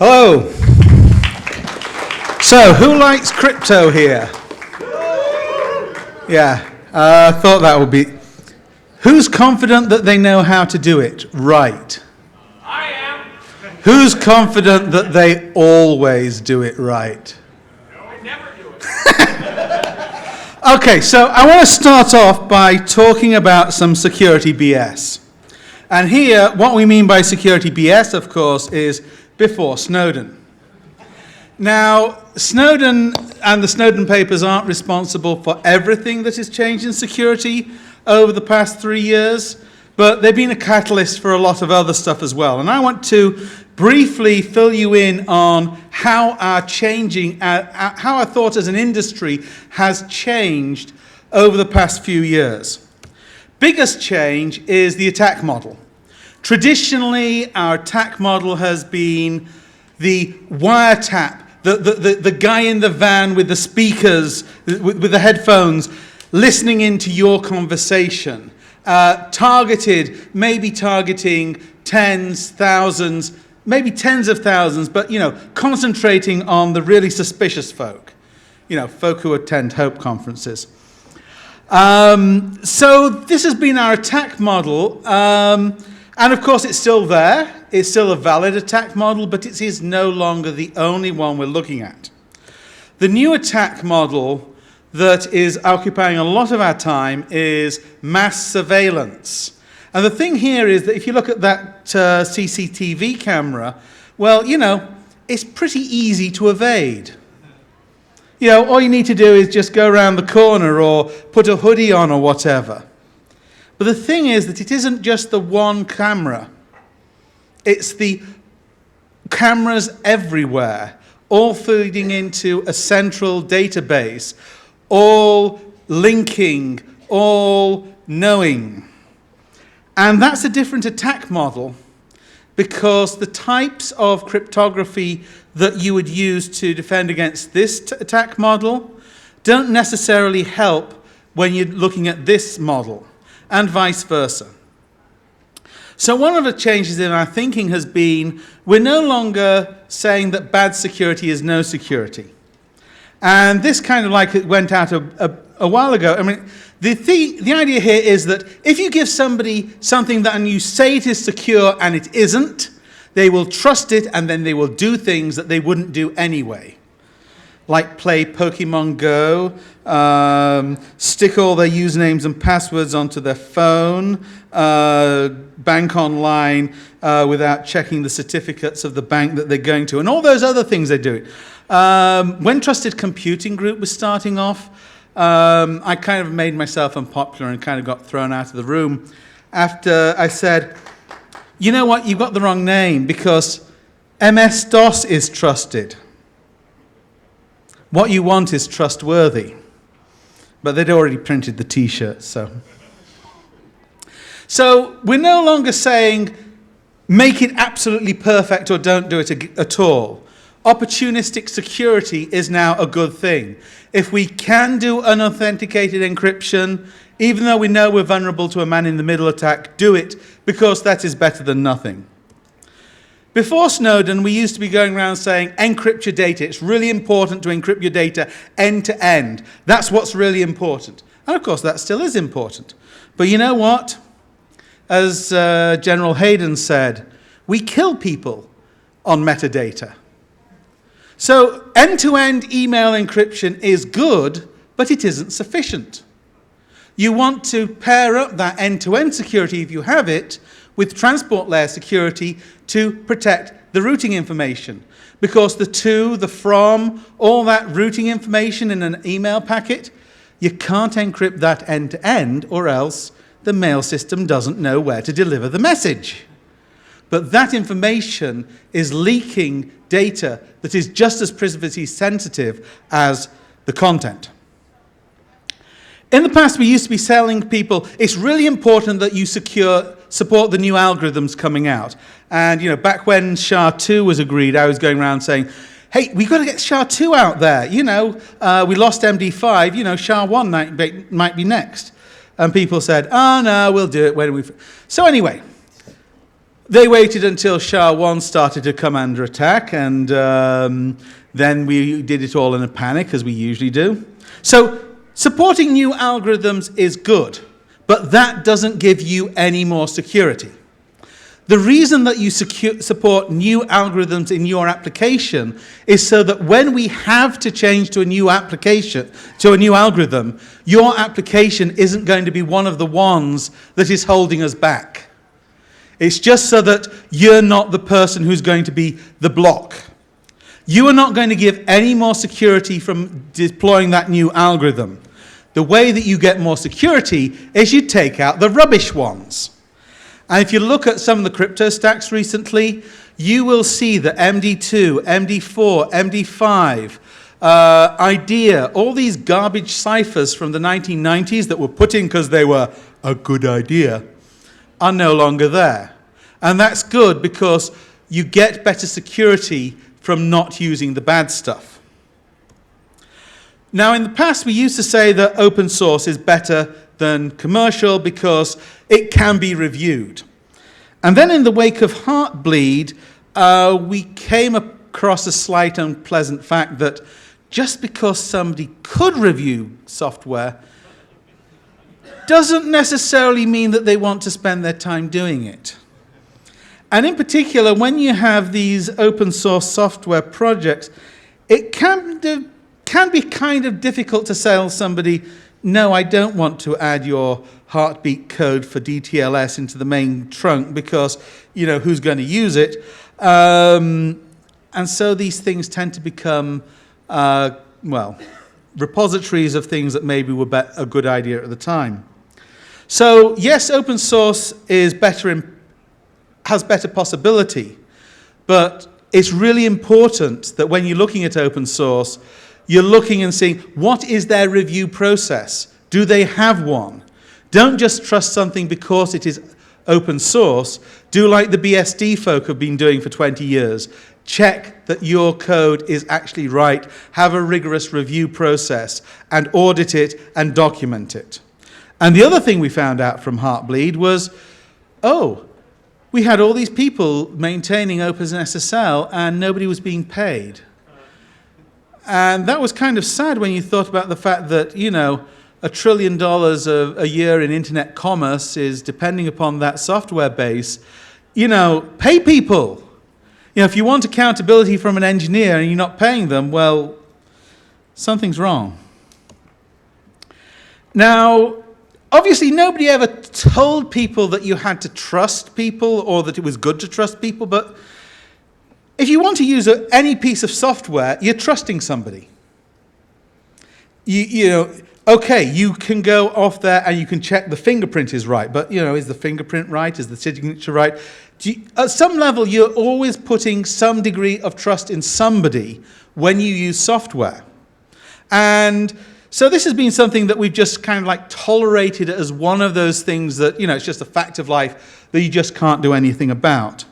Hello. So, who likes crypto here? Yeah, I thought that would be. Who's confident that they know how to do it right? I am. Who's confident that they always do it right? No, I never do it. Okay, so I want to start off by talking about some security BS. And here, what we mean by security BS, of course, is before Snowden. Now, Snowden and the Snowden papers aren't responsible for everything that has changed in security over the past 3 years, but they've been a catalyst for a lot of other stuff as well. And I want to briefly fill you in on how our thought as an industry has changed over the past few years. Biggest change is the attack model. Traditionally, our attack model has been the wiretap, the guy in the van with the speakers, with the headphones, listening into your conversation, maybe targeting tens, thousands, maybe tens of thousands, but, concentrating on the really suspicious folk, folk who attend HOPE conferences. So this has been our attack model. And of course, it's still there. It's still a valid attack model, but it is no longer the only one we're looking at. The new attack model that is occupying a lot of our time is mass surveillance. And the thing here is that if you look at that CCTV camera, well, it's pretty easy to evade. All you need to do is just go around the corner or put a hoodie on or whatever. But the thing is that it isn't just the one camera. It's the cameras everywhere, all feeding into a central database, all linking, all knowing. And that's a different attack model because the types of cryptography that you would use to defend against this attack model don't necessarily help when you're looking at this model, and vice versa. So one of the changes in our thinking has been we're no longer saying that bad security is no security. And this kind of like it went out a while ago. I mean, the idea here is that if you give somebody something and you say it is secure and it isn't, they will trust it and then they will do things that they wouldn't do anyway. Like play Pokemon Go, stick all their usernames and passwords onto their phone, bank online without checking the certificates of the bank that they're going to, and all those other things they do. When Trusted Computing Group was starting off, I kind of made myself unpopular and kind of got thrown out of the room after I said, you know what, you've got the wrong name because MS-DOS is trusted. What you want is trustworthy. But they'd already printed the T-shirt, so. So we're no longer saying make it absolutely perfect or don't do it at all. Opportunistic security is now a good thing. If we can do unauthenticated encryption, even though we know we're vulnerable to a man-in-the-middle attack, do it because that is better than nothing. Before Snowden, we used to be going around saying, encrypt your data. It's really important to encrypt your data end to end. That's what's really important. And of course, that still is important. But you know what? As General Hayden said, we kill people on metadata. So end-to-end email encryption is good, but it isn't sufficient. You want to pair up that end-to-end security, if you have it, with transport layer security to protect the routing information. Because the to, the from, all that routing information in an email packet, you can't encrypt that end-to-end or else the mail system doesn't know where to deliver the message. But that information is leaking data that is just as privacy sensitive as the content. In the past, we used to be telling people, it's really important that you support the new algorithms coming out. And, back when SHA-2 was agreed, I was going around saying, hey, we've got to get SHA-2 out there. We lost MD5, SHA-1 might be next. And people said, oh, no, we'll do it when we... So anyway, They waited until SHA-1 started to come under attack, and then we did it all in a panic, as we usually do. So supporting new algorithms is good, but that doesn't give you any more security. The reason that you support new algorithms in your application is so that when we have to change to a new application, to a new algorithm, your application isn't going to be one of the ones that is holding us back. It's just so that you're not the person who's going to be the block. You are not going to give any more security from deploying that new algorithm. The way that you get more security is you take out the rubbish ones. And if you look at some of the crypto stacks recently, you will see that MD2, MD4, MD5, IDEA, all these garbage ciphers from the 1990s that were put in because they were a good idea, are no longer there. And that's good because you get better security from not using the bad stuff. Now, in the past, we used to say that open source is better than commercial because it can be reviewed. And then in the wake of Heartbleed, we came across a slight unpleasant fact that just because somebody could review software doesn't necessarily mean that they want to spend their time doing it. And in particular, when you have these open source software projects, it can be kind of difficult to tell somebody, no, I don't want to add your heartbeat code for DTLS into the main trunk because, you know, who's going to use it? And so these things tend to become, well, repositories of things that maybe were a good idea at the time. So yes, open source is better, has better possibility, but it's really important that when you're looking at open source, you're looking and seeing, what is their review process? Do they have one? Don't just trust something because it is open source. Do like the BSD folk have been doing for 20 years. Check that your code is actually right, have a rigorous review process, and audit it and document it. And the other thing we found out from Heartbleed was, oh, we had all these people maintaining OpenSSL and nobody was being paid. And that was kind of sad when you thought about the fact that, you know, $1 trillion a year in internet commerce is depending upon that software base. You know, pay people. You know, if you want accountability from an engineer and you're not paying them, well, something's wrong. Now, obviously, nobody ever told people that you had to trust people or that it was good to trust people, but if you want to use any piece of software, you're trusting somebody. You know, okay, you can go off there and you can check the fingerprint is right, but, you know, is the fingerprint right? Is the signature right? At some level, you're always putting some degree of trust in somebody when you use software. And so this has been something that we've just kind of like tolerated as one of those things that, you know, it's just a fact of life that you just can't do anything about.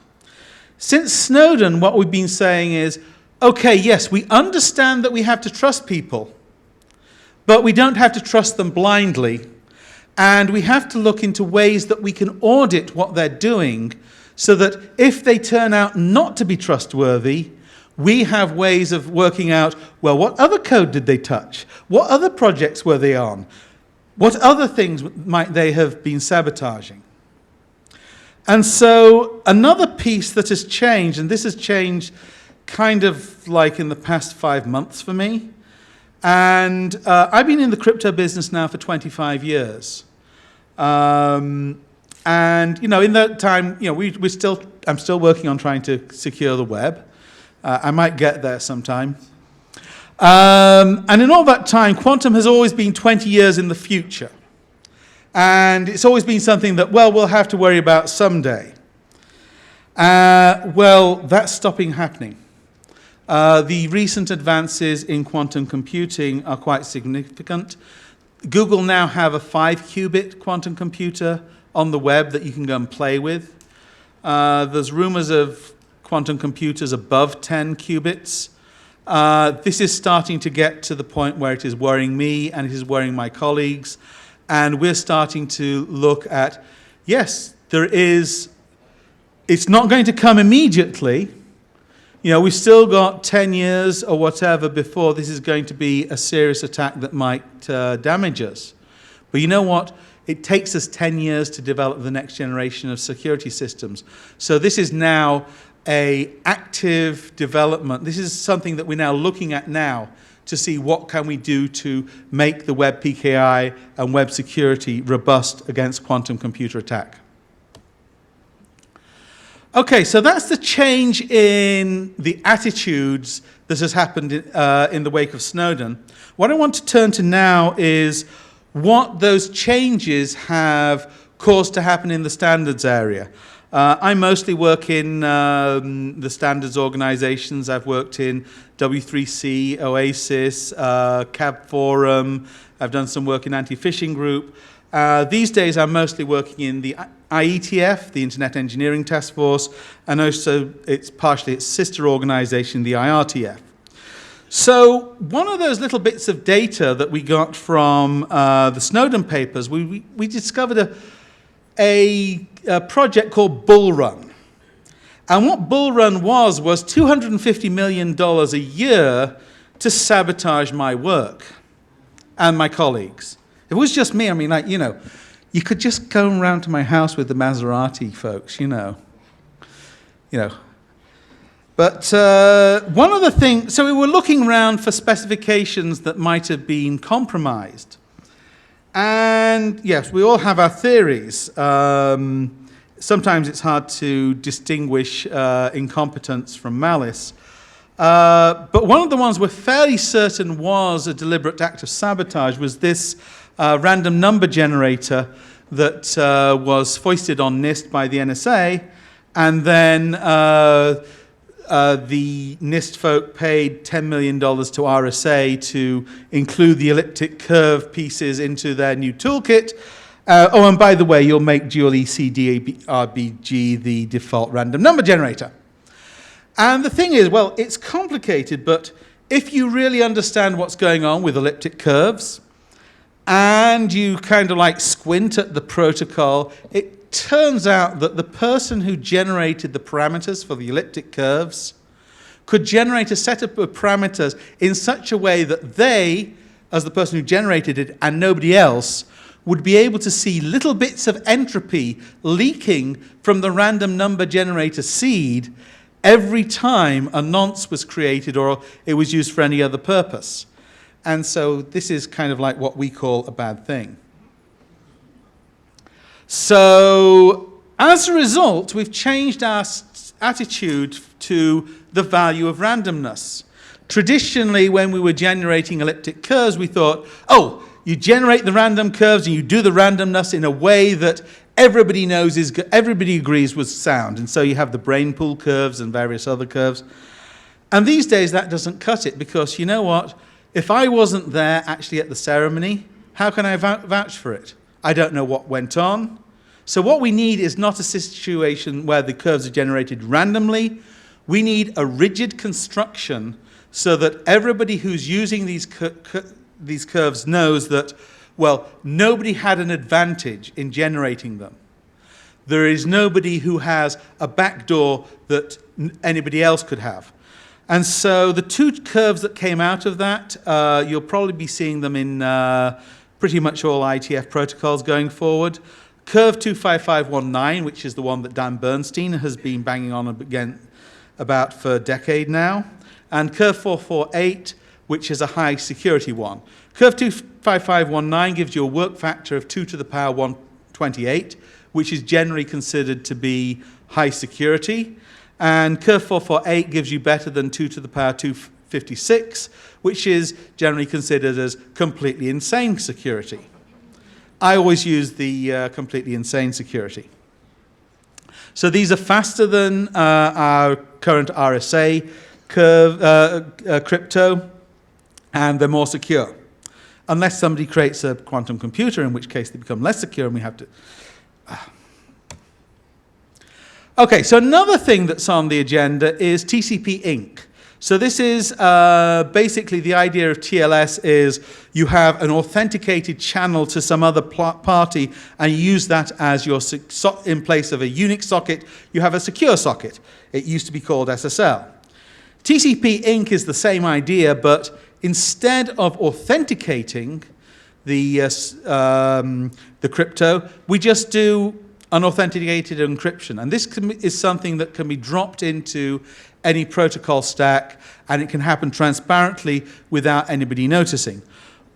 Since Snowden, what we've been saying is, okay, yes, we understand that we have to trust people, but we don't have to trust them blindly. And we have to look into ways that we can audit what they're doing so that if they turn out not to be trustworthy, we have ways of working out, well, what other code did they touch? What other projects were they on? What other things might they have been sabotaging? And so another piece that has changed, and this has changed kind of like in the past 5 months for me, and I've been in the crypto business now for 25 years. And, you know, in that time, you know, I'm still working on trying to secure the web. I might get there sometime. And in all that time, quantum has always been 20 years in the future. And it's always been something that, well, we'll have to worry about someday. Well, that's stopping happening. The recent advances in quantum computing are quite significant. Google now have a 5-qubit quantum computer on the web that you can go and play with. There's rumors of quantum computers above 10 qubits. This is starting to get to the point where it is worrying me and it is worrying my colleagues. And we're starting to look at, yes, there is It's not going to come immediately. You know, we've still got 10 years or whatever before this is going to be a serious attack that might damage us. But you know what? It takes us 10 years to develop the next generation of security systems. So this is now an active development. This is something that we're now looking at now to see what can we do to make the web PKI and web security robust against quantum computer attack. Okay, so that's the change in the attitudes that has happened in the wake of Snowden. What I want to turn to now is what those changes have caused to happen in the standards area. I mostly work in the standards organizations. I've worked in W3C, OASIS, CAB Forum. I've done some work in Anti-Phishing Group. These days I'm mostly working in the IETF, the Internet Engineering Task Force, and also it's partially its sister organization, the IRTF. So one of those little bits of data that we got from the Snowden papers, we discovered a project called Bull Run. And what Bull Run was $250 million a year to sabotage my work and my colleagues. If it was just me, I mean, like, you know, you could just go around to my house with the Maserati folks, you know. But one of the things, so we were looking around for specifications that might have been compromised. And yes, we all have our theories. Sometimes it's hard to distinguish incompetence from malice. But one of the ones we're fairly certain was a deliberate act of sabotage was this random number generator that was foisted on NIST by the NSA, and then the NIST folk paid $10 million to RSA to include the elliptic curve pieces into their new toolkit. Oh, and by the way, you'll make dual ECDRBG the default random number generator. And the thing is, well, it's complicated, but if you really understand what's going on with elliptic curves, and you kind of like squint at the protocol, it turns out that the person who generated the parameters for the elliptic curves could generate a set of parameters in such a way that they, as the person who generated it and nobody else, would be able to see little bits of entropy leaking from the random number generator seed every time a nonce was created or it was used for any other purpose. And so this is kind of like what we call a bad thing. So as a result, we've changed our attitude to the value of randomness. Traditionally, when we were generating elliptic curves, we thought, oh, you generate the random curves and you do the randomness in a way that everybody knows everybody agrees was sound. And so you have the brain pool curves and various other curves. And these days that doesn't cut it, because you know what? If I wasn't there actually at the ceremony, how can I vouch for it? I don't know what went on. So what we need is not a situation where the curves are generated randomly. We need a rigid construction so that everybody who's using these curves knows that, well, nobody had an advantage in generating them. There is nobody who has a backdoor that anybody else could have. And so the two curves that came out of that, you'll probably be seeing them in pretty much all IETF protocols going forward. Curve 25519, which is the one that Dan Bernstein has been banging on again about for a decade now. And curve 448, which is a high security one. Curve 25519 gives you a work factor of 2 to the power 128, which is generally considered to be high security. And curve 448 gives you better than 2 to the power 256, which is generally considered as completely insane security. I always use the completely insane security. So these are faster than our current RSA curve, crypto, and they're more secure. Unless somebody creates a quantum computer, in which case they become less secure and we have to... Okay, so another thing that's on the agenda is TCP Inc. So this is basically the idea of TLS is you have an authenticated channel to some other party and you use that as your, in place of a Unix socket, you have a secure socket. It used to be called SSL. TCP Inc. is the same idea, but instead of authenticating the crypto, we just do unauthenticated encryption. And this is something that can be dropped into any protocol stack, and it can happen transparently without anybody noticing.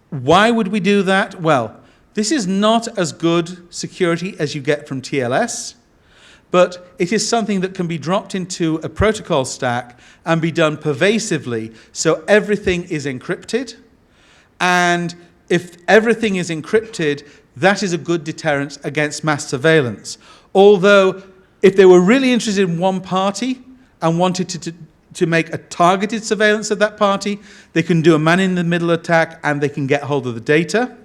Why would we do that? Well, this is not as good security as you get from TLS, but it is something that can be dropped into a protocol stack and be done pervasively, so everything is encrypted. And if everything is encrypted, that is a good deterrent against mass surveillance. Although, if they were really interested in one party and wanted to make a targeted surveillance of that party, they can do a man-in-the-middle attack and they can get hold of the data.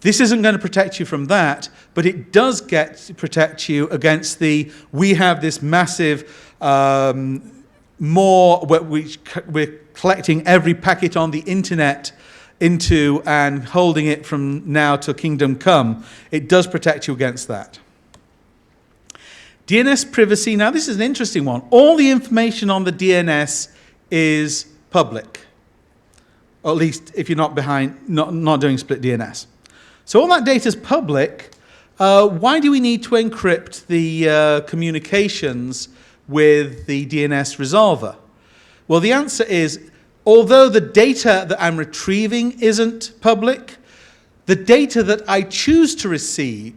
This isn't going to protect you from that, but it does protect you against we have this massive, we're collecting every packet on the internet into and holding it from now to kingdom come. It does protect you against that. DNS privacy, now this is an interesting one. All the information on the DNS is public, or at least if you're not doing split DNS. So all that data is public. Why do we need to encrypt the communications with the DNS resolver? Well, the answer is, although the data that I'm retrieving isn't public, the data that I choose to receive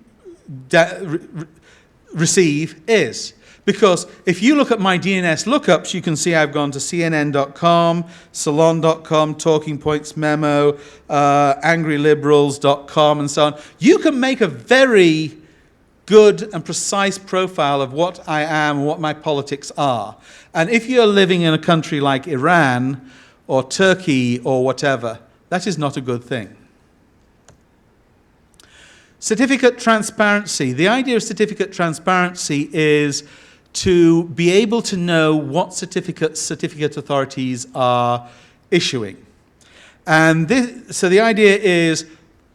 is. Because if you look at my DNS lookups, you can see I've gone to CNN.com, Salon.com, Talking Points Memo, AngryLiberals.com, and so on. You can make a very good and precise profile of what I am and what my politics are. And if you're living in a country like Iran or Turkey or whatever, that is not a good thing. Certificate transparency. The idea of certificate transparency is to be able to know what certificate authorities are issuing. And so the idea is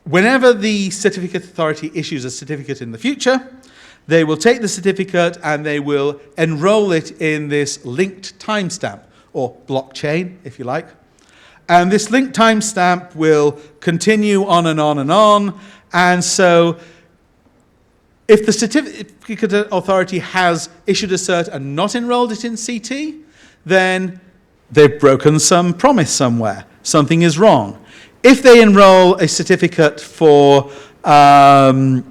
whenever the certificate authority issues a certificate in the future, they will take the certificate and they will enroll it in this linked timestamp, or blockchain, if you like. And this linked timestamp will continue on and on and on. And so if the certificate authority has issued a cert and not enrolled it in CT, then they've broken some promise somewhere. Something is wrong. If they enroll a certificate for a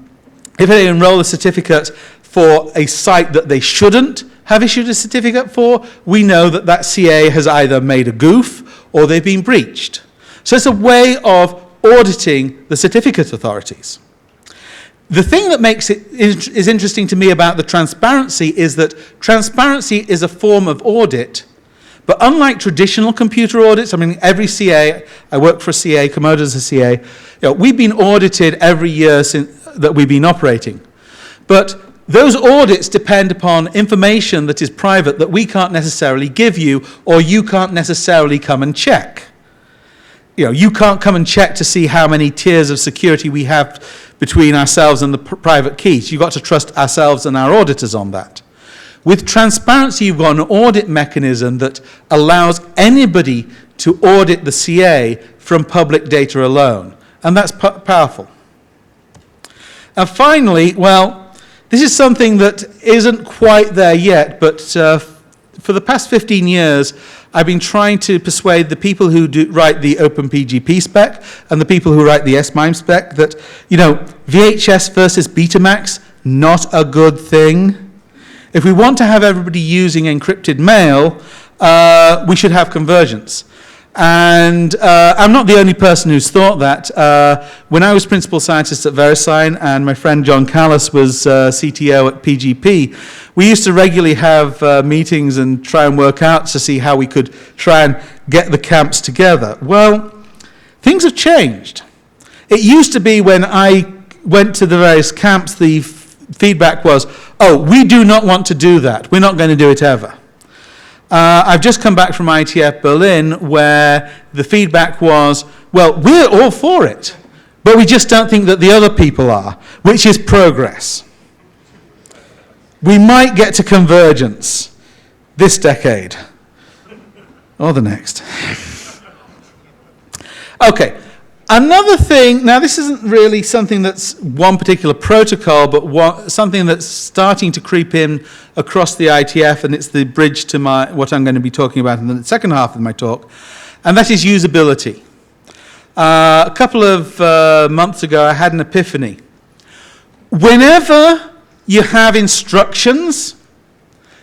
site that they shouldn't have issued a certificate for, we know that that CA has either made a goof or they've been breached. So it's a way of auditing the certificate authorities. The thing that makes it is interesting to me about the transparency is that transparency is a form of audit, but unlike traditional computer audits, I mean, every CA, I work for a CA, Komodo's a CA, we've been audited every year that we've been operating. But those audits depend upon information that is private that we can't necessarily give you, or you can't necessarily come and check. You can't come and check to see how many tiers of security we have between ourselves and the private keys. You've got to trust ourselves and our auditors on that. With transparency, you've got an audit mechanism that allows anybody to audit the CA from public data alone. And that's powerful. And finally, well, this is something that isn't quite there yet, but for the past 15 years, I've been trying to persuade the people who write the OpenPGP spec and the people who write the SMIME spec that, VHS versus Betamax, not a good thing. If we want to have everybody using encrypted mail, we should have convergence. And I'm not the only person who's thought that. When I was principal scientist at VeriSign and my friend John Callis was CTO at PGP, we used to regularly have meetings and try and work out to see how we could try and get the camps together. Well, things have changed. It used to be when I went to the various camps, the feedback was, oh, we do not want to do that. We're not going to do it ever. I've just come back from ITF Berlin where the feedback was, well, we're all for it, but we just don't think that the other people are, which is progress. We might get to convergence this decade or the next. Okay, another thing, now this isn't really something that's one particular protocol, but something that's starting to creep in across the ITF, and it's the bridge to what I'm going to be talking about in the second half of my talk, and that is usability. A couple of months ago, I had an epiphany. Whenever you have instructions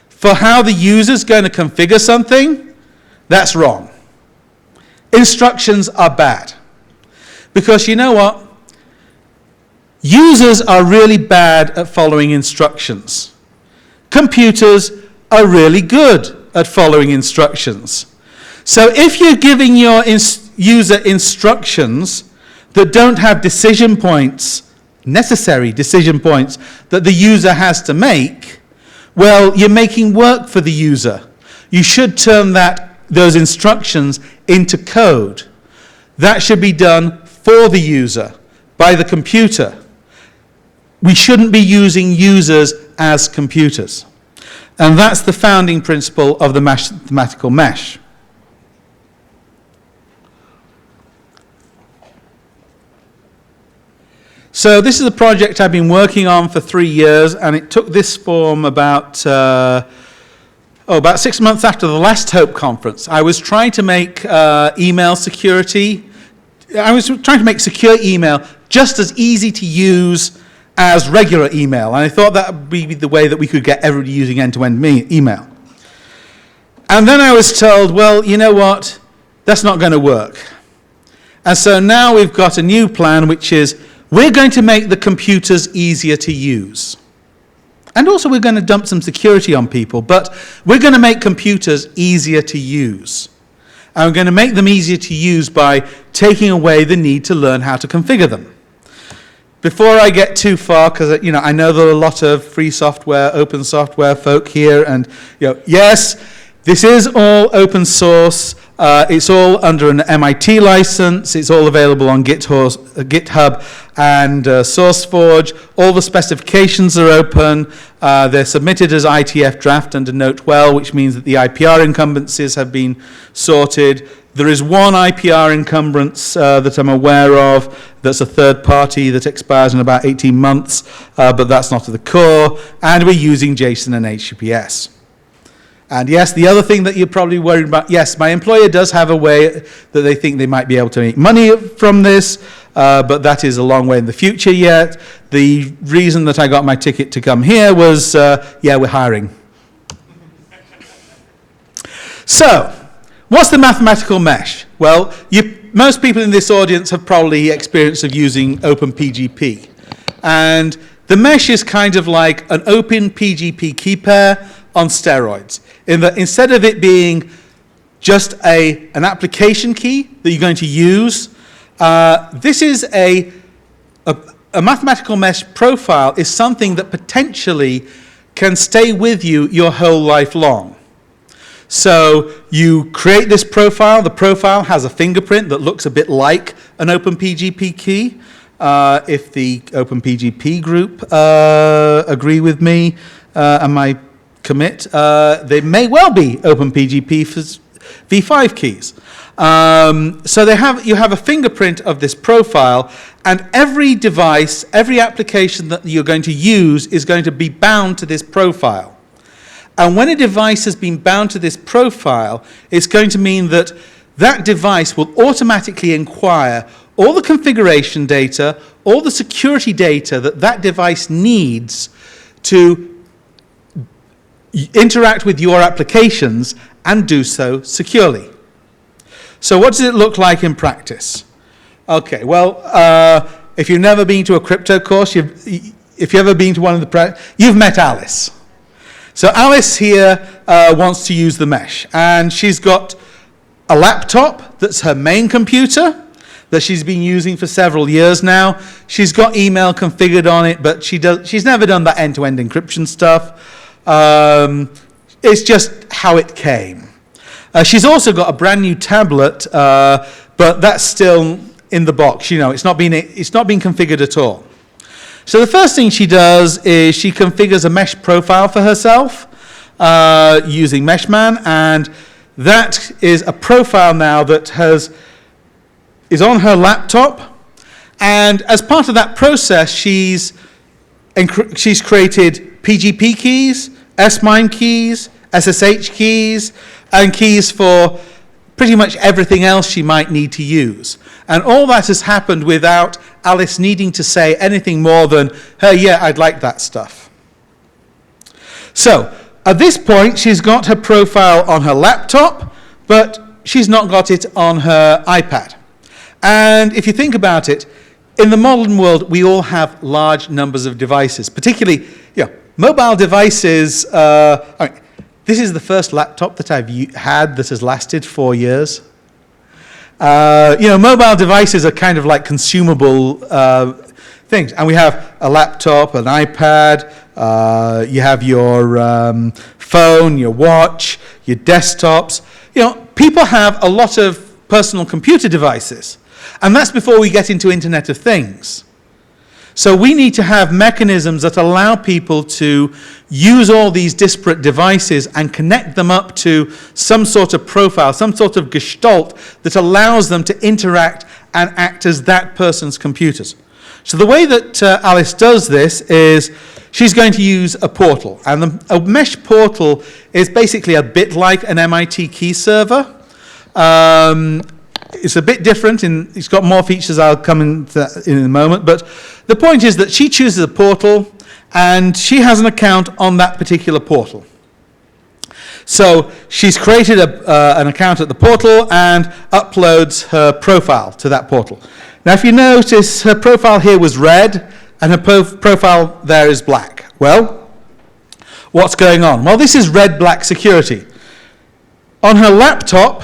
for how the user's going to configure something, that's wrong. Instructions are bad. Because you know what? Users are really bad at following instructions. Computers are really good at following instructions. So if you're giving your user instructions that don't have decision points, necessary decision points that the user has to make, well, you're making work for the user. You should turn those instructions into code. That should be done for the user, by the computer. We shouldn't be using users as computers. And that's the founding principle of the mathematical mesh. So this is a project I've been working on for 3 years, and it took this form about 6 months after the last HOPE conference. I was trying to make email security, I was trying to make secure email just as easy to use as regular email, and I thought that would be the way that we could get everybody using end-to-end email. And then I was told, well, you know what, that's not going to work. And so now we've got a new plan, which is we're going to make the computers easier to use. And also we're going to dump some security on people, but we're going to make computers easier to use. And we're going to make them easier to use by taking away the need to learn how to configure them. Before I get too far, because I know there are a lot of free software, open software folk here, and yes, this is all open source. It's all under an MIT license. It's all available on GitHub and SourceForge. All the specifications are open. They're submitted as ITF draft under Note 12, which means that the IPR encumbrances have been sorted. There is one IPR encumbrance that I'm aware of that's a third party that expires in about 18 months, but that's not to the core. And we're using JSON and HTTPS. And yes, the other thing that you're probably worried about, yes, my employer does have a way that they think they might be able to make money from this, but that is a long way in the future yet. The reason that I got my ticket to come here was, yeah, we're hiring. So, what's the mathematical mesh? Well, most people in this audience have probably experience of using OpenPGP. And the mesh is kind of like an OpenPGP key pair on steroids, in that instead of it being just an application key that you're going to use, this is a mathematical mesh profile is something that potentially can stay with you your whole life long. So you create this profile. The profile has a fingerprint that looks a bit like an OpenPGP key. If the OpenPGP group agree with me and my commit, they may well be OpenPGP v5 keys. So you have a fingerprint of this profile, and every device, every application that you're going to use is going to be bound to this profile. And when a device has been bound to this profile, it's going to mean that that device will automatically inquire all the configuration data, all the security data that that device needs to interact with your applications and do so securely. So what does it look like in practice? Okay, well, if you've never been to a crypto course, if you've ever been to one of you've met Alice. So Alice here wants to use the mesh, and she's got a laptop that's her main computer that she's been using for several years now. She's got email configured on it, but she's never done that end-to-end encryption stuff. It's just how it came. She's also got a brand new tablet, but that's still in the box. It's not been configured at all. So the first thing she does is she configures a mesh profile for herself using Meshman, and that is a profile now that is on her laptop. And as part of that process, she's created PGP keys, S-MIME keys, SSH keys, and keys for pretty much everything else she might need to use. And all that has happened without Alice needing to say anything more than, hey, yeah, I'd like that stuff. So at this point, she's got her profile on her laptop, but she's not got it on her iPad. And if you think about it, in the modern world, we all have large numbers of devices, particularly mobile devices. This is the first laptop that I've had that has lasted 4 years. Mobile devices are kind of like consumable things. And we have a laptop, an iPad, you have your phone, your watch, your desktops. People have a lot of personal computer devices. And that's before we get into Internet of Things. So we need to have mechanisms that allow people to use all these disparate devices and connect them up to some sort of profile, some sort of gestalt that allows them to interact and act as that person's computers. So the way that Alice does this is she's going to use a portal. And a mesh portal is basically a bit like an MIT key server. It's a bit different, it's got more features I'll come into in a moment, but the point is that she chooses a portal and she has an account on that particular portal. So she's created an account at the portal and uploads her profile to that portal. Now if you notice, her profile here was red and her profile there is black. Well, what's going on? Well, this is red-black security. On her laptop,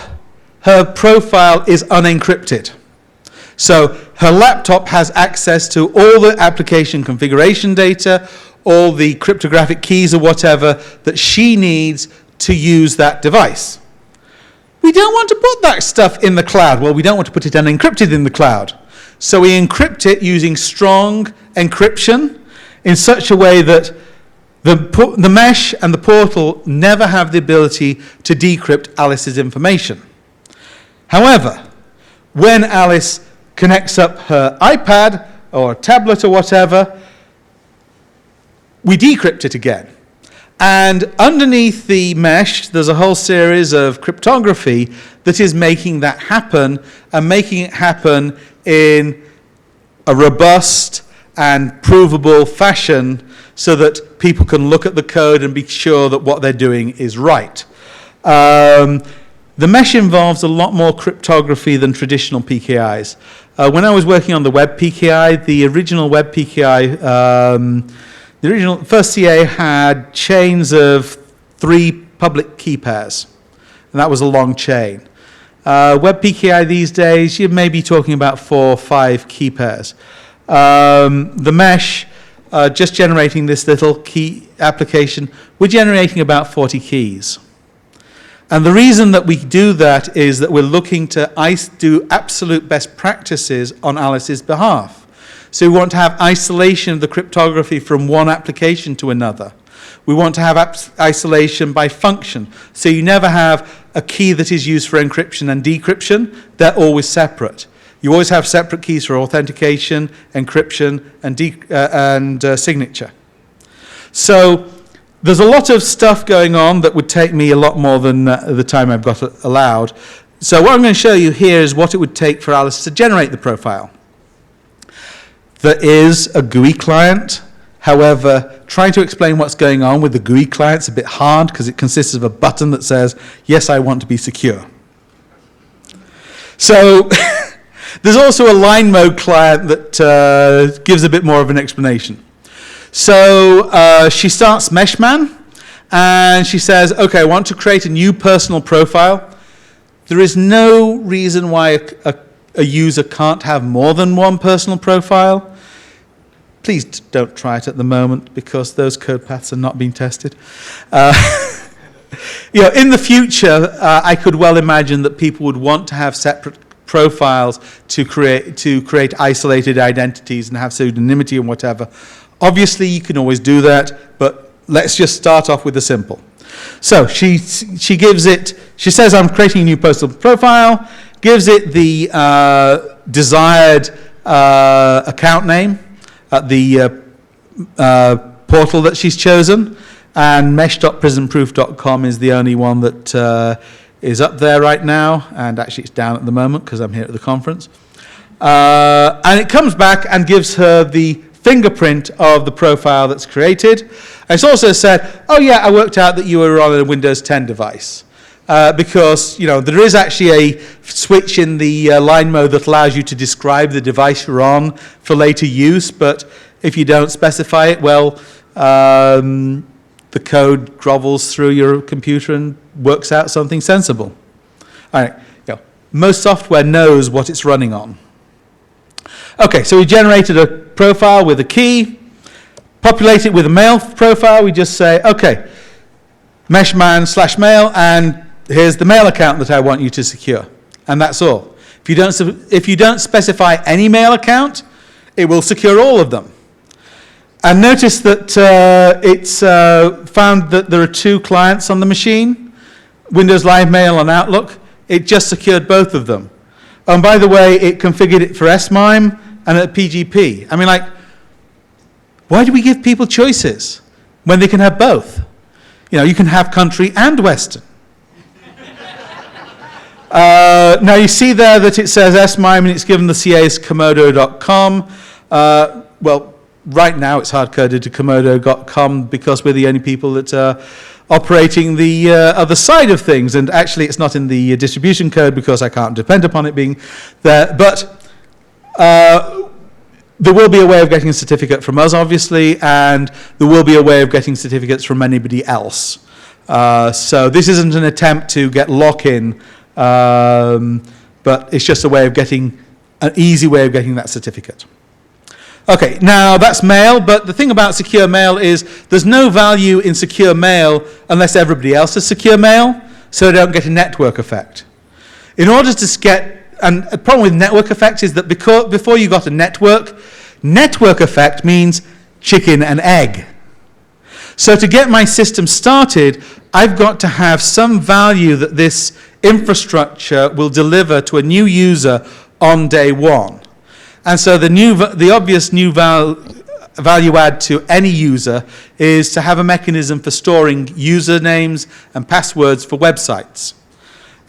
her profile is unencrypted. So her laptop has access to all the application configuration data, all the cryptographic keys or whatever that she needs to use that device. We don't want to put that stuff in the cloud. Well, we don't want to put it unencrypted in the cloud. So we encrypt it using strong encryption in such a way that the mesh and the portal never have the ability to decrypt Alice's information. However, when Alice connects up her iPad or a tablet or whatever, we decrypt it again. And underneath the mesh, there's a whole series of cryptography that is making that happen, and making it happen in a robust and provable fashion so that people can look at the code and be sure that what they're doing is right. The mesh involves a lot more cryptography than traditional PKIs. When I was working on the web PKI, the original web PKI, the original first CA had chains of 3 public key pairs, and that was a long chain. Web PKI these days, you may be talking about 4 or 5 key pairs. The mesh, just generating this little key application, we're generating about 40 keys. And the reason that we do that is that we're looking to do absolute best practices on Alice's behalf. So we want to have isolation of the cryptography from one application to another. We want to have isolation by function. So you never have a key that is used for encryption and decryption. They're always separate. You always have separate keys for authentication, encryption, and signature. So there's a lot of stuff going on that would take me a lot more than the time I've got allowed. So what I'm going to show you here is what it would take for Alice to generate the profile. There is a GUI client. However, trying to explain what's going on with the GUI client is a bit hard because it consists of a button that says, yes, I want to be secure. So there's also a line mode client that gives a bit more of an explanation. So she starts Meshman, and she says, okay, I want to create a new personal profile. There is no reason why a user can't have more than one personal profile. Please don't try it at the moment because those code paths are not being tested. In the future, I could well imagine that people would want to have separate profiles to create isolated identities and have pseudonymity and whatever. Obviously, you can always do that, but let's just start off with the simple. So she says, I'm creating a new postal profile, gives it the desired account name at the portal that she's chosen, and mesh.prismproof.com is the only one that is up there right now, and actually it's down at the moment because I'm here at the conference. And it comes back and gives her the fingerprint of the profile that's created. And it's also said, oh yeah, I worked out that you were on a Windows 10 device. Because there is actually a switch in the line mode that allows you to describe the device you're on for later use, but if you don't specify it, well, the code grovels through your computer and works out something sensible. All right, most software knows what it's running on. Okay, so we generated a profile with a key, populate it with a mail profile. We just say, okay, meshman/mail, and here's the mail account that I want you to secure, and that's all. If you don't specify any mail account, it will secure all of them. And notice that it's found that there are two clients on the machine, Windows Live Mail and Outlook. It just secured both of them. And by the way, it configured it for SMIME and at PGP. I mean, why do we give people choices when they can have both? You can have country and Western. Now you see there that it says SMIME and it's given the CA as Komodo.com. Well, right now it's hard-coded to Komodo.com because we're the only people that are operating the other side of things. And actually it's not in the distribution code because I can't depend upon it being there. But there will be a way of getting a certificate from us, obviously, and there will be a way of getting certificates from anybody else. So this isn't an attempt to get lock-in, but it's just a way of getting, an easy way of getting that certificate. Okay, now that's mail, but the thing about secure mail is there's no value in secure mail unless everybody else has secure mail, so they don't get a network effect. In order to get, and the problem with network effects is that before you got a network effect means chicken and egg. So to get my system started, I've got to have some value that this infrastructure will deliver to a new user on day one. And so the obvious new value add to any user is to have a mechanism for storing usernames and passwords for websites.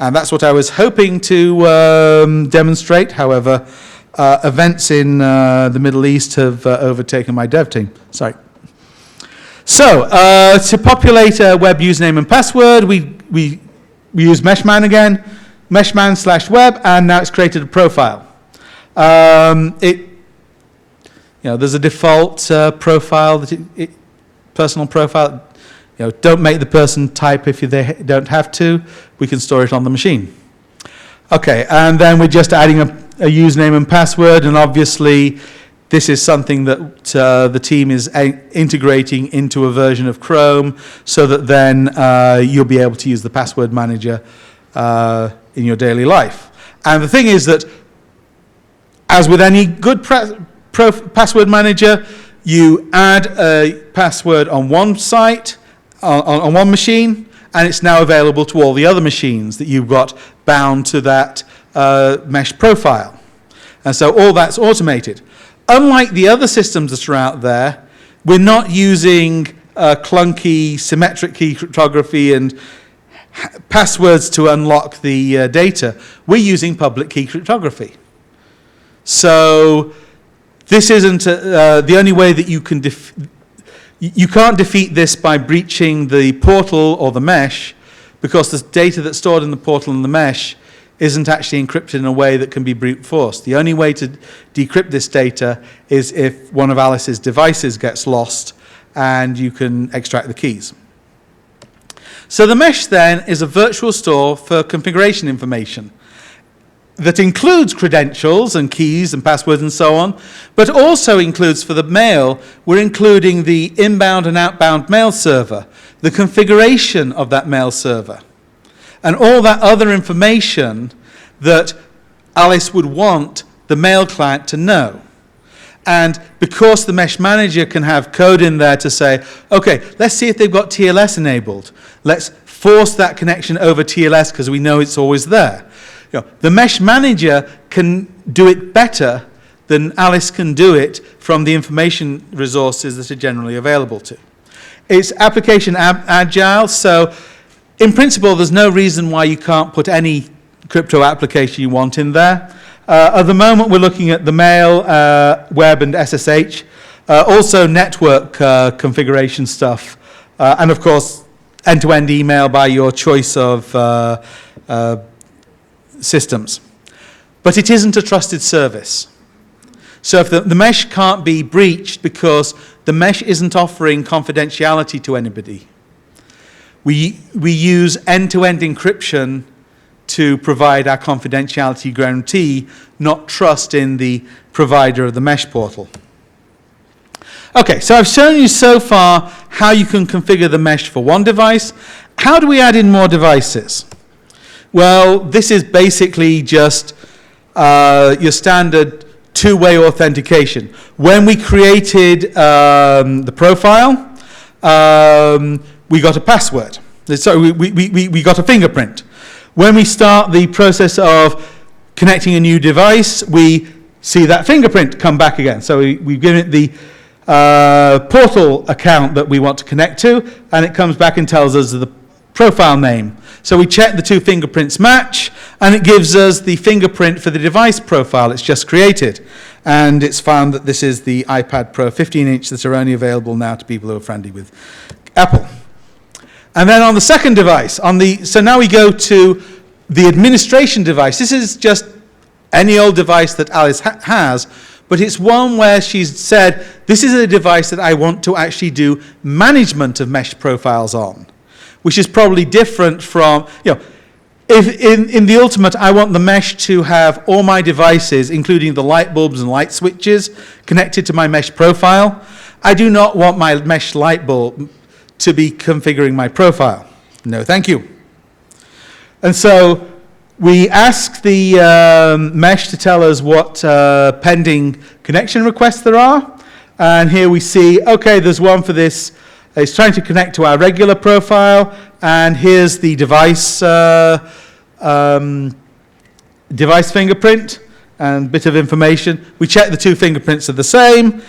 And that's what I was hoping to demonstrate. However, events in the Middle East have overtaken my dev team. Sorry. So to populate a web username and password, we use Meshman again, Meshman/web, and now it's created a profile. There's a default profile, personal profile. Don't make the person type if they don't have to. We can store it on the machine. Okay, and then we're just adding a username and password, and obviously this is something that the team is integrating into a version of Chrome so that then you'll be able to use the password manager in your daily life. And the thing is that, as with any good password manager, you add a password on one site, on one machine, and it's now available to all the other machines that you've got bound to that mesh profile. And so all that's automated. Unlike the other systems that are out there, we're not using clunky symmetric key cryptography and passwords to unlock the data. We're using public key cryptography. So this isn't the only way that you can you can't defeat this by breaching the portal or the mesh, because the data that's stored in the portal and the mesh isn't actually encrypted in a way that can be brute forced. The only way to decrypt this data is if one of Alice's devices gets lost and you can extract the keys. So the mesh then is a virtual store for configuration information that includes credentials and keys and passwords and so on, but also includes, for the mail, we're including the inbound and outbound mail server. the configuration of that mail server, and all that other information that Alice would want the mail client to know. And because the mesh manager can have code in there to say, okay, let's see if they've got TLS enabled. Let's force that connection over TLS because we know it's always there. The mesh manager can do it better than Alice can do it from the information resources that are generally available to. It's application agile, so in principle, there's no reason why you can't put any crypto application you want in there. At the moment, we're looking at the mail, web, and SSH. Also network configuration stuff. And of course, end-to-end email by your choice of systems. But it isn't a trusted service. So if the mesh can't be breached because the mesh isn't offering confidentiality to anybody, we use end-to-end encryption to provide our confidentiality guarantee, not trust in the provider of the mesh portal. Okay, so I've shown you so far how you can configure the mesh for one device. How do we add in more devices? Well, this is basically just your standard two-way authentication. When we created the profile, we got a password. Sorry, we got a fingerprint. When we start the process of connecting a new device, we see that fingerprint come back again. So we've given it the portal account that we want to connect to, and it comes back and tells us the profile name. So we check the two fingerprints match, and it gives us the fingerprint for the device profile it's just created. And it's found that this is the iPad Pro 15-inch that are only available now to people who are friendly with Apple. And then on the second device, so now we go to the administration device. This is just any old device that Alice has, but it's one where she's said, this is a device that I want to actually do management of mesh profiles on, which is probably different from, if in the ultimate, I want the mesh to have all my devices, including the light bulbs and light switches, connected to my mesh profile. I do not want my mesh light bulb to be configuring my profile. No, thank you. And so we ask the mesh to tell us what pending connection requests there are. And here we see, okay, there's one for this. It's trying to connect to our regular profile. And here's the device fingerprint and bit of information. We check the two fingerprints are the same.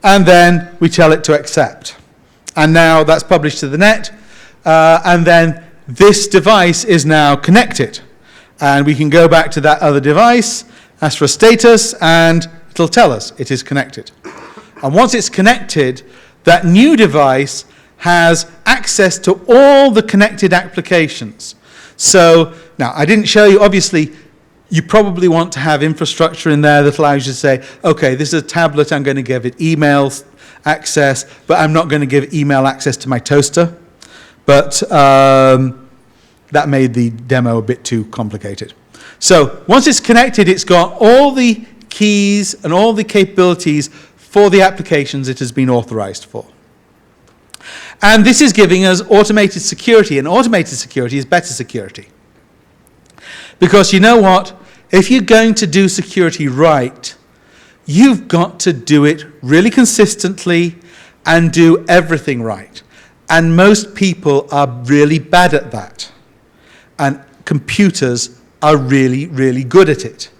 And then we tell it to accept. And now that's published to the net. And then this device is now connected. And we can go back to that other device, ask for a status, and it'll tell us it is connected. And once it's connected, that new device has access to all the connected applications. So now, I didn't show you, obviously, you probably want to have infrastructure in there that allows you to say, okay, this is a tablet, I'm going to give it email access, but I'm not going to give email access to my toaster. But that made the demo a bit too complicated. So once it's connected, it's got all the keys and all the capabilities for the applications it has been authorized for. And this is giving us automated security, and automated security is better security. Because you know what? If you're going to do security right, you've got to do it really consistently and do everything right. And most people are really bad at that. And computers are really, really good at it.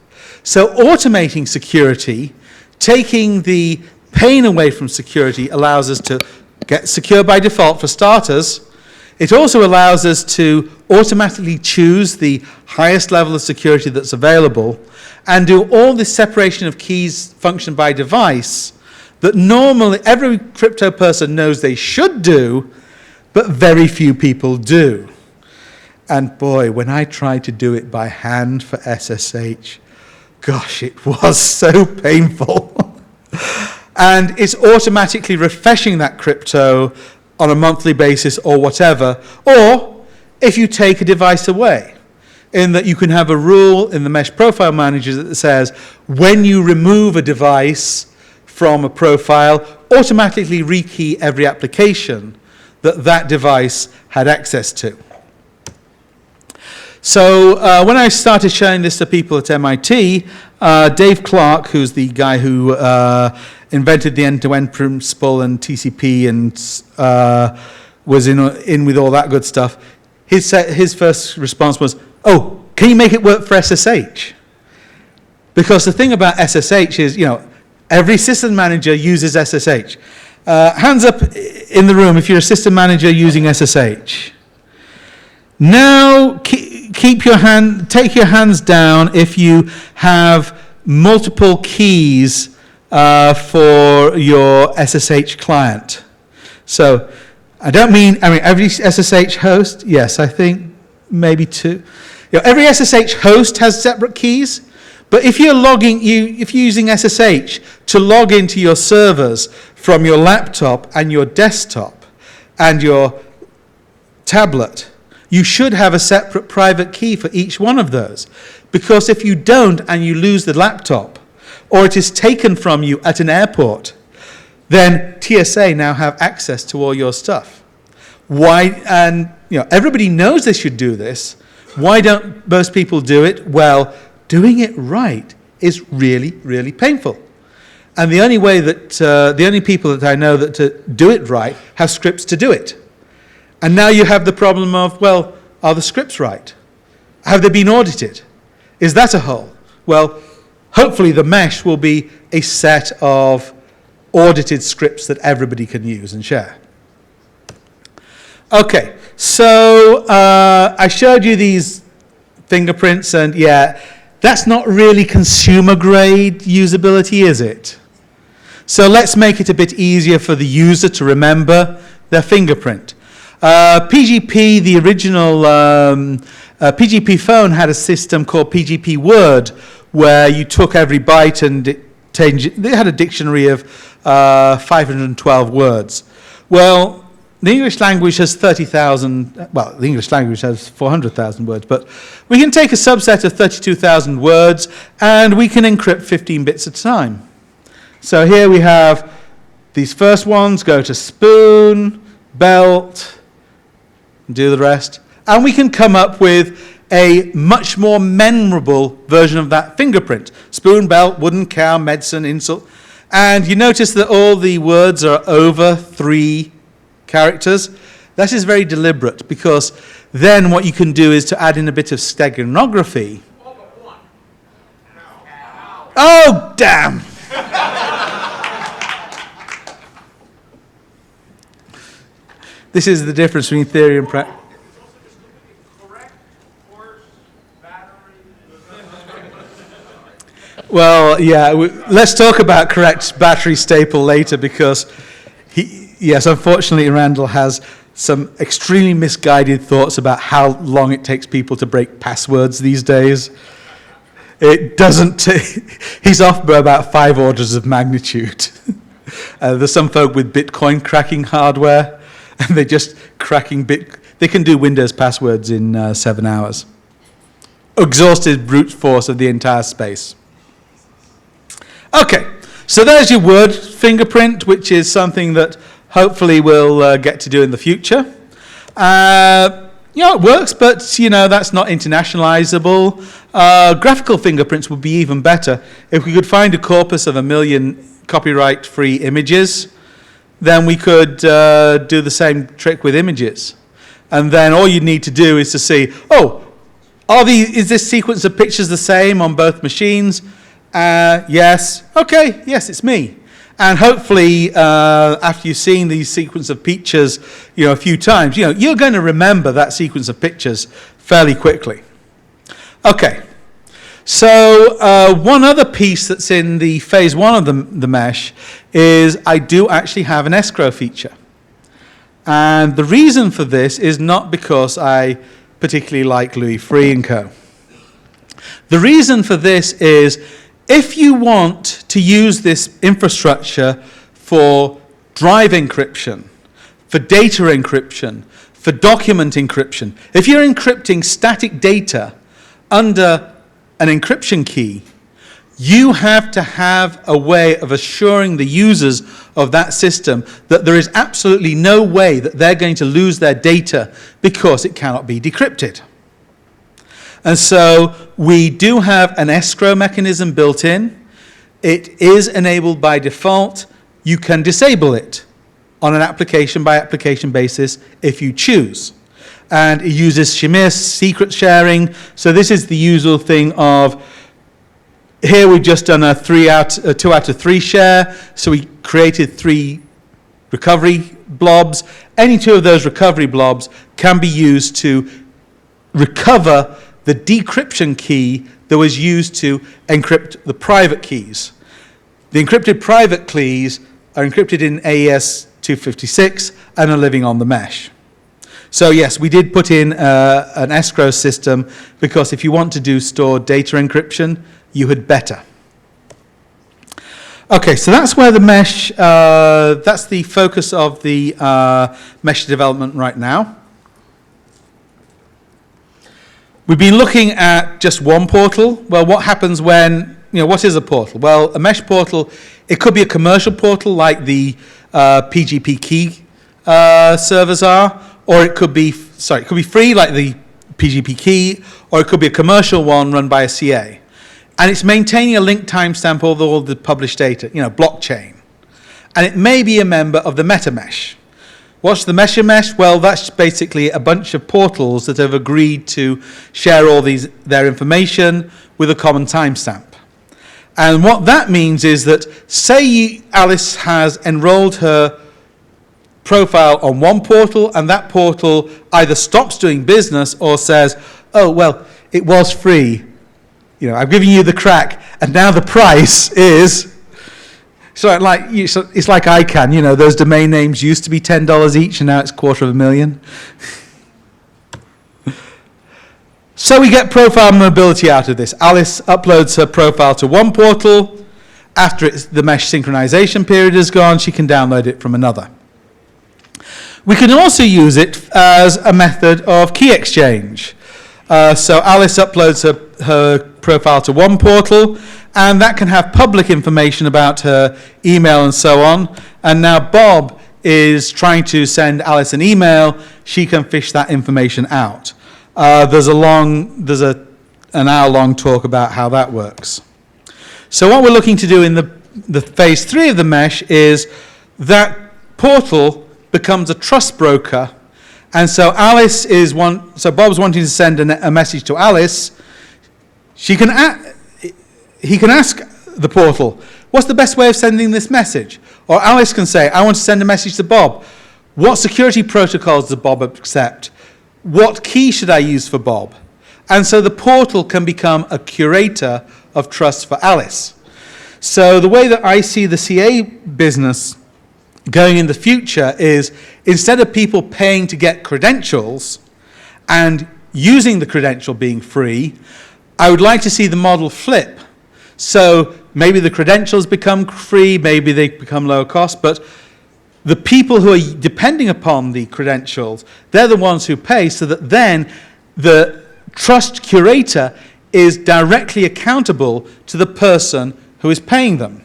So automating security, taking the pain away from security, allows us to get secure by default for starters. It also allows us to automatically choose the highest level of security that's available and do all this separation of keys function by device that normally every crypto person knows they should do, but very few people do. And boy, when I tried to do it by hand for SSH, gosh, it was so painful. And it's automatically refreshing that crypto on a monthly basis or whatever, or if you take a device away, in that you can have a rule in the Mesh Profile Manager that says when you remove a device from a profile, automatically rekey every application that that device had access to. So when I started showing this to people at MIT, Dave Clark, who's the guy who invented the end-to-end principle and TCP and was in with all that good stuff, his first response was, oh, can you make it work for SSH? Because the thing about SSH is, every system manager uses SSH. Hands up in the room if you're a system manager using SSH. Now, take your hands down if you have multiple keys for your SSH client. So, I mean every SSH host. Yes, I think maybe two. Every SSH host has separate keys. But if you're using SSH to log into your servers from your laptop and your desktop and your tablet, you should have a separate private key for each one of those. Because if you don't and you lose the laptop, or it is taken from you at an airport, then TSA now have access to all your stuff. Why? And everybody knows they should do this. Why don't most people do it? Well, doing it right is really, really painful. And the only way that, the only people that I know that to do it right have scripts to do it. And now you have the problem of, well, are the scripts right? Have they been audited? Is that a hole? Well, hopefully the mesh will be a set of audited scripts that everybody can use and share. Okay, so I showed you these fingerprints, and yeah, that's not really consumer grade usability, is it? So let's make it a bit easier for the user to remember their fingerprint. PGP, the original PGP phone had a system called PGP Word, where you took every byte and they had a dictionary of 512 words. Well, the English language has 30,000, well, the English language has 400,000 words, but we can take a subset of 32,000 words and we can encrypt 15 bits at a time. So here we have these first ones, go to spoon, belt, do the rest, and we can come up with a much more memorable version of that fingerprint. Spoon, belt, wooden cow, medicine, insult. And you notice that all the words are over 3 characters. That is very deliberate, because then what you can do is to add in a bit of steganography. Oh, damn! This is the difference between theory and practice. Well, yeah, let's talk about correct battery staple later, because yes, unfortunately, Randall has some extremely misguided thoughts about how long it takes people to break passwords these days. It doesn't, he's off by about 5 orders of magnitude. There's some folk with Bitcoin cracking hardware, and they're just cracking they can do Windows passwords in 7 hours. Exhausted brute force of the entire space. Okay, so there's your word fingerprint, which is something that hopefully we'll get to do in the future. It works, but that's not internationalizable. Graphical fingerprints would be even better. If we could find a corpus of 1 million copyright-free images, then we could do the same trick with images. And then all you need to do is to see, is this sequence of pictures the same on both machines? Yes. Okay, yes, it's me. And hopefully, after you've seen these sequence of pictures, a few times, you're going to remember that sequence of pictures fairly quickly. Okay. So one other piece that's in the phase 1 of the mesh is I do actually have an escrow feature. And the reason for this is not because I particularly like Louis Freeh & Co. The reason for this is, if you want to use this infrastructure for drive encryption, for data encryption, for document encryption, if you're encrypting static data under an encryption key, You have to have a way of assuring the users of that system that there is absolutely no way that they're going to lose their data because it cannot be decrypted. And so we do have an escrow mechanism built in. It is enabled by default. You can disable it on an application by application basis if you choose. And it uses Shamir secret sharing. So this is the usual thing of, here we've just done a 2 out of 3 share. So we created 3 recovery blobs. Any 2 of those recovery blobs can be used to recover the decryption key that was used to encrypt the private keys. The encrypted private keys are encrypted in AES 256 and are living on the mesh. So yes, we did put in an escrow system because if you want to do stored data encryption, you had better. Okay, so that's where the mesh, that's the focus of the mesh development right now. We've been looking at just one portal. Well, what happens when, what is a portal? Well, a mesh portal, it could be a commercial portal like the PGP key servers are, or it could be free like the PGP key, or it could be a commercial one run by a CA. And it's maintaining a linked timestamp of all the published data, blockchain. And it may be a member of the meta mesh. What's the mesh? Well, that's basically a bunch of portals that have agreed to share all their information with a common timestamp. And what that means is that, say Alice has enrolled her profile on one portal, and that portal either stops doing business or says, oh, well, it was free. I've given you the crack, and now the price is... So it's like ICANN, those domain names used to be $10 each, and now it's $250,000. So we get profile mobility out of this. Alice uploads her profile to one portal. After the mesh synchronization period is gone, she can download it from another. We can also use it as a method of key exchange. So Alice uploads her profile to one portal, and that can have public information about her email and so on. And now Bob is trying to send Alice an email. She can fish that information out. There's an hour-long talk about how that works. So what we're looking to do in the phase 3 of the mesh is that portal becomes a trust broker. And so Bob's wanting to send a message to Alice. He can ask the portal, what's the best way of sending this message? Or Alice can say, I want to send a message to Bob. What security protocols does Bob accept? What key should I use for Bob? And so the portal can become a curator of trust for Alice. So the way that I see the CA business going in the future is, instead of people paying to get credentials and using the credential being free, I would like to see the model flip. So maybe the credentials become free, maybe they become low cost, but the people who are depending upon the credentials, they're the ones who pay, so that then the trust curator is directly accountable to the person who is paying them.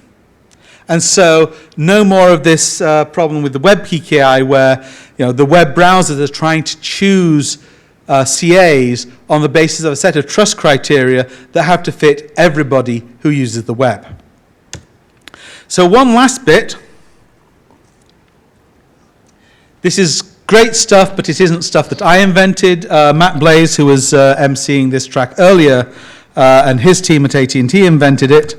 And so no more of this problem with the web PKI where the web browsers are trying to choose CAs on the basis of a set of trust criteria that have to fit everybody who uses the web. So one last bit. This is great stuff, but it isn't stuff that I invented. Matt Blaze, who was emceeing this track earlier, and his team at AT&T invented it.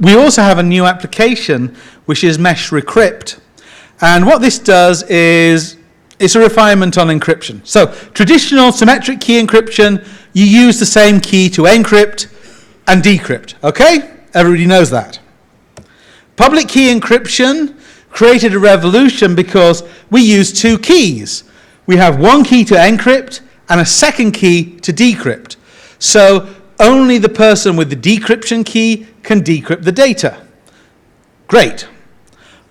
We also have a new application, which is Mesh Recrypt. And what this does is, it's a refinement on encryption. So traditional symmetric key encryption, you use the same key to encrypt and decrypt, okay? Everybody knows that. Public key encryption created a revolution because we use 2 keys. We have one key to encrypt and a second key to decrypt. So only the person with the decryption key can decrypt the data. Great.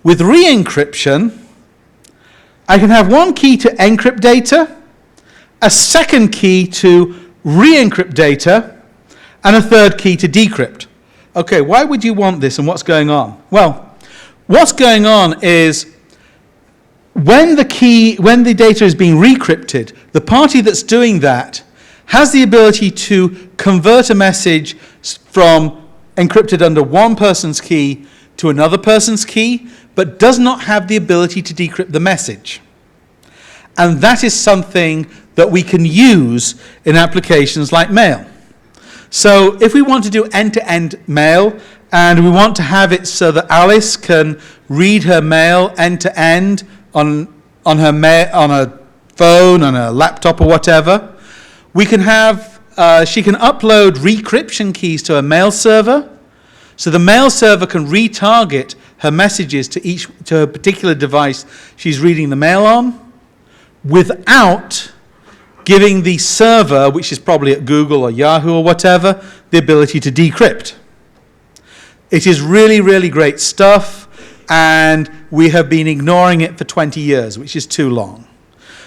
With re-encryption, I can have one key to encrypt data, a second key to re-encrypt data, and a third key to decrypt. Okay, why would you want this and what's going on? Well, what's going on is when the data is being recrypted, the party that's doing that has the ability to convert a message from encrypted under one person's key to another person's key, but does not have the ability to decrypt the message. And that is something that we can use in applications like mail. So if we want to do end-to-end mail, and we want to have it so that Alice can read her mail end-to-end on her phone, on her laptop or whatever, we can have, she can upload recryption keys to a mail server, so the mail server can retarget her messages to a particular device she's reading the mail on, without giving the server, which is probably at Google or Yahoo or whatever, the ability to decrypt. It is really, really great stuff, and we have been ignoring it for 20 years, which is too long.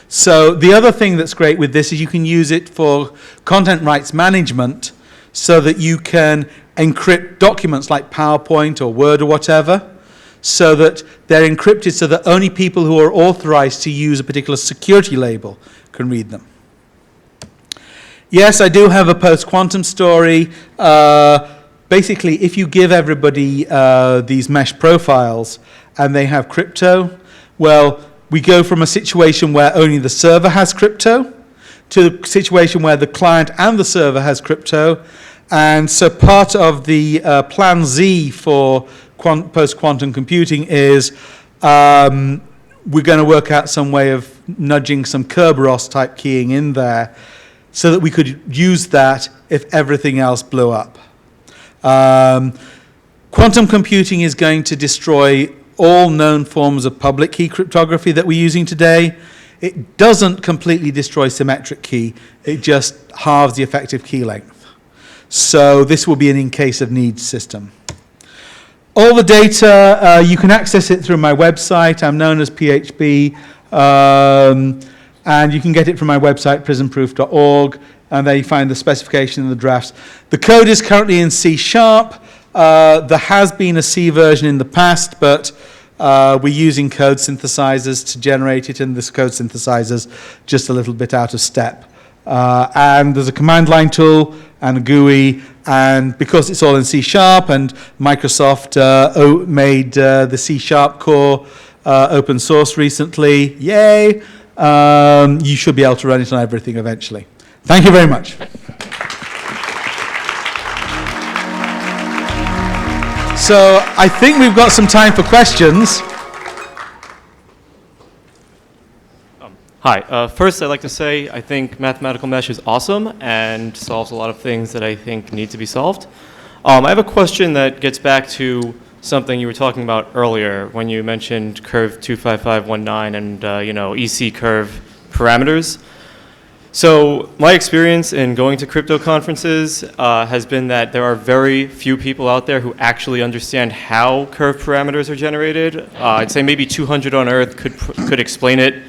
So the other thing that's great with this is you can use it for content rights management so that you can encrypt documents like PowerPoint or Word or whatever, so that they're encrypted so that only people who are authorized to use a particular security label can read them. Yes, I do have a post-quantum story. Basically, if you give everybody these mesh profiles and they have crypto, well, we go from a situation where only the server has crypto to a situation where the client and the server has crypto. And so part of the plan Z for post-quantum computing is we're going to work out some way of nudging some Kerberos type keying in there so that we could use that if everything else blew up. Quantum computing is going to destroy all known forms of public key cryptography that we're using today. It doesn't completely destroy symmetric key. It just halves the effective key length. So this will be an in-case of need system. All the data, you can access it through my website. I'm known as PHB. And you can get it from my website, prismproof.org. And there you find the specification and the drafts. The code is currently in C#. There has been a C version in the past, but we're using code synthesizers to generate it, and this code synthesizer's just a little bit out of step. And there's a command line tool and a GUI, and because it's all in C# and Microsoft made the C# core open source recently, yay, you should be able to run it on everything eventually. Thank you very much. So I think we've got some time for questions. Hi. First, I'd like to say I think mathematical mesh is awesome and solves a lot of things that I think need to be solved. I have a question that gets back to something you were talking about earlier when you mentioned curve 25519 and EC curve parameters. So my experience in going to crypto conferences has been that there are very few people out there who actually understand how curve parameters are generated. I'd say maybe 200 on Earth could explain it,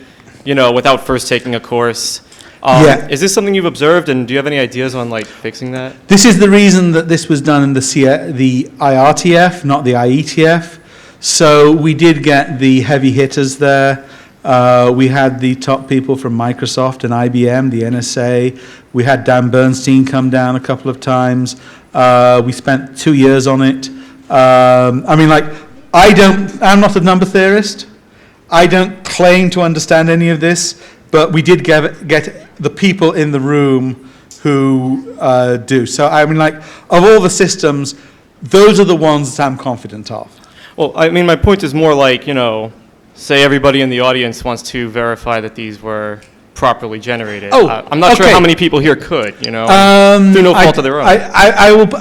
without first taking a course. Yeah. Is this something you've observed, and do you have any ideas on fixing that? This is the reason that this was done in the IRTF, not the IETF. So we did get the heavy hitters there. We had the top people from Microsoft and IBM, the NSA. We had Dan Bernstein come down a couple of times. We spent 2 years on it. I'm not a number theorist. I don't claim to understand any of this, but we did get the people in the room who do. So of all the systems, those are the ones that I'm confident of. Well, my point is more say everybody in the audience wants to verify that these were properly generated. Oh, I'm not sure how many people here could, through no fault of their own.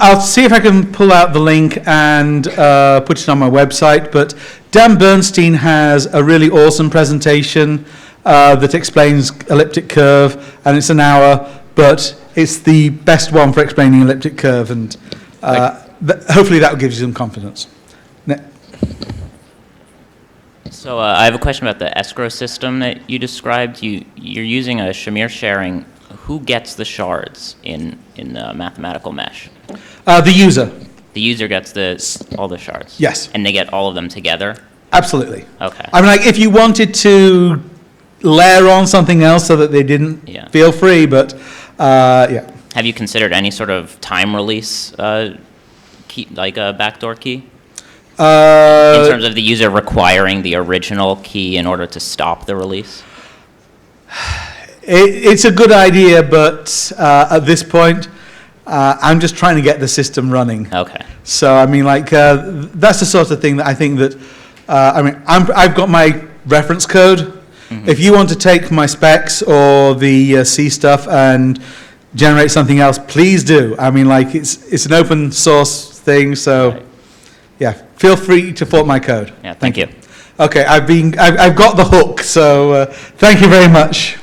I'll see if I can pull out the link and put it on my website, but Dan Bernstein has a really awesome presentation that explains elliptic curve, and it's an hour, but it's the best one for explaining elliptic curve, and hopefully that will give you some confidence. So I have a question about the escrow system that you described. You're using a Shamir sharing. who gets the shards in mathematical mesh? The user. The user gets all the shards? Yes. And they get all of them together? Absolutely. Okay. I mean, like, if you wanted to layer on something else so that they didn't, feel free, but yeah. Have you considered any sort of time release key, like a backdoor key? In terms of the user requiring the original key in order to stop the release? It's a good idea, but at this point, I'm just trying to get the system running. Okay. So, I mean, like, that's the sort of thing that I think that, I mean, I've got my reference code. If you want to take my specs or the C stuff and generate something else, please do. I mean, like, it's an open source thing, so Right. yeah, feel free to fault my code. Yeah, thank you. Okay, I've got the hook, so thank you very much.